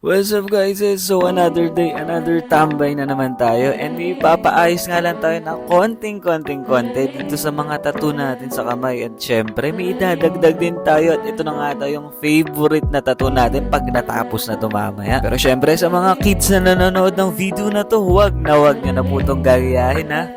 What's up guys? So another day, another tambay na naman tayo and ipapaayos nga lang tayo ng konti dito sa mga tattoo natin sa kamay at syempre may idadagdag din tayo at ito na nga tayo yung favorite na tattoo natin pag natapos na ito mamaya. Pero syempre sa mga kids na nanonood ng video na to, huwag nyo na po itong gagayahin ha.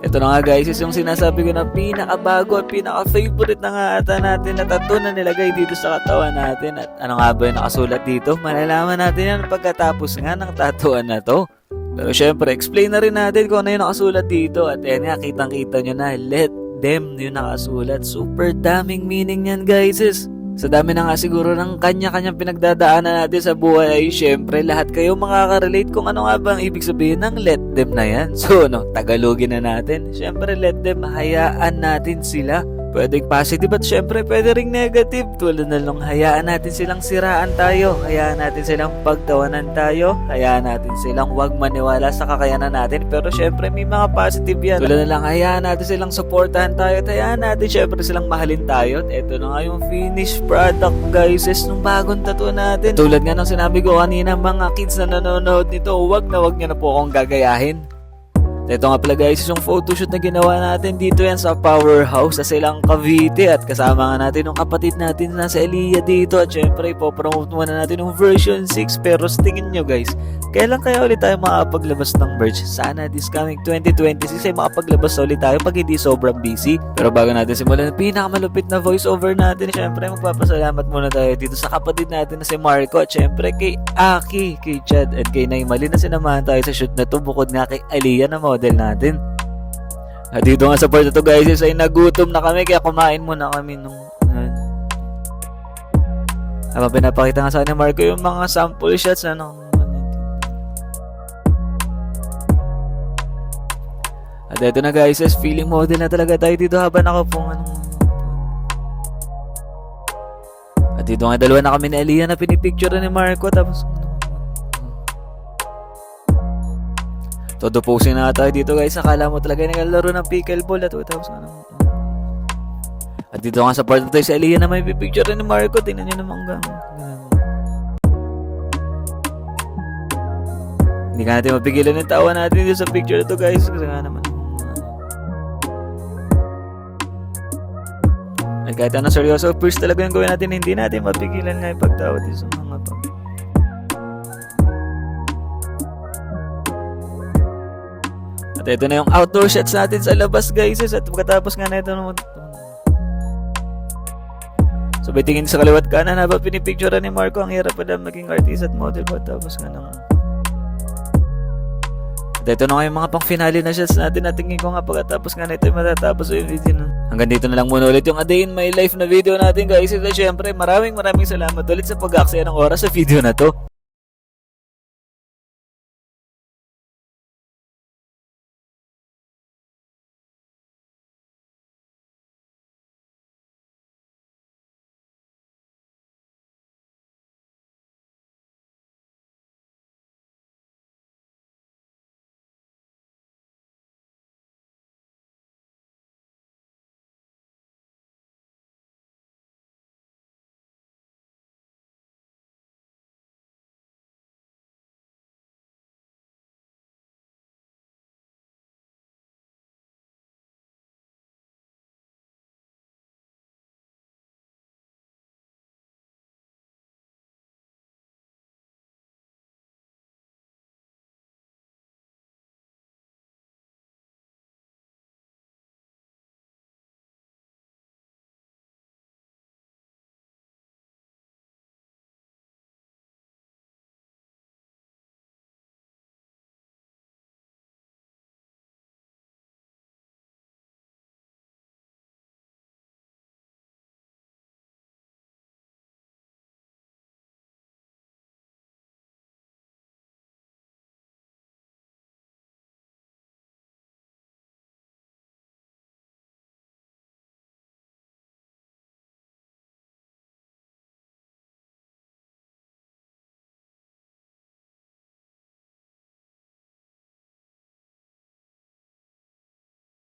Ito na nga guys, is yung sinasabi ko na pinakabago at pinaka-favorite na nga ata natin na tattoo na nilagay dito sa katawan natin. At ano nga ba yung nakasulat dito? Malalaman natin yan pagkatapos nga ng tattooan na to. Pero syempre, explain na rin natin kung ano yung nakasulat dito. At yan nga, kitang-kita nyo na, let them yung nakasulat. Super daming meaning yan guys. Sa dami na nga siguro ng kanya-kanyang pinagdadaanan natin sa buhay ay syempre lahat kayo makaka-relate kung ano nga ba ang ibig sabihin ng let them na yan. So Tagalogin na natin. Syempre let them, hayaan natin sila. Pwedeng positive at syempre pwede ring negative. Tulad na lang hayaan natin silang siraan tayo. Hayaan natin silang pagtawanan tayo. Hayaan natin silang wag maniwala sa kakayanan natin. Pero syempre may mga positive yan. Tulad na lang hayaan natin silang supportahan tayo. At hayaan natin syempre silang mahalin tayo. At ito na nga yung finished product guys nung bagong tattoo natin. Tulad nga ng sinabi ko kanina, mga kids na nanonood nito, wag nyo na po akong gagayahin. Ito nga pala guys, yung photoshoot na ginawa natin dito yan sa Powerhouse sa Silang Cavite at kasama nga natin yung kapatid natin na sa Elia dito at syempre ipopromote muna natin yung version 6 pero tingin nyo guys, kailan kaya ulit tayo makapaglabas ng merch? Sana this coming 2026 ay makapaglabas ulit tayo pag hindi sobrang busy. Pero bago natin simulan, pinakamalupit na voiceover natin, syempre magpapasalamat muna tayo dito sa kapatid natin na si Marco at syempre kay Aki, kay Chad at kay Naimali na sinamahan tayo sa shoot na to bukod nga kay Aliyah na model natin. At dito nga sa part na to guys ay nagutom na kami kaya kumain muna kami nung habang pinapakita nga sa akin ni Marco yung mga sample shots at ito na guys is feeling model na talaga tayo dito habang nakapong at dito nga dalawa na kami ni Aliyah na pinipicture ni Marco tapos todo posing na tayo dito guys. Akala mo talaga naglaro ng pickleball at tapos at dito nga sa part na tayo si Aliyah na may pipicture ni Marco. Tingnan nyo naman hindi ka natin mapigilan yung tawa natin dito sa picture na to guys kasi nga naman at kahit ano seryoso first talaga yung gawin natin, hindi natin mapigilan nga yung pagtawa dito sa mga to. At ito na yung outdoor shots natin sa labas guys at pagkatapos nga na ito sabay tingin sa kaliwat kanan habang pinipicture ni Marco. Ang hirap pa maging artist at model tapos nga naman. At ito na nga yung mga pang finale na shots natin. Natingin ko nga pagkatapos nga na ito matatapos yung video na. Hanggang dito na lang muna ulit yung A Day in My Life na video natin guys. At syempre maraming salamat ulit sa pag-aaksaya ng oras sa video na to.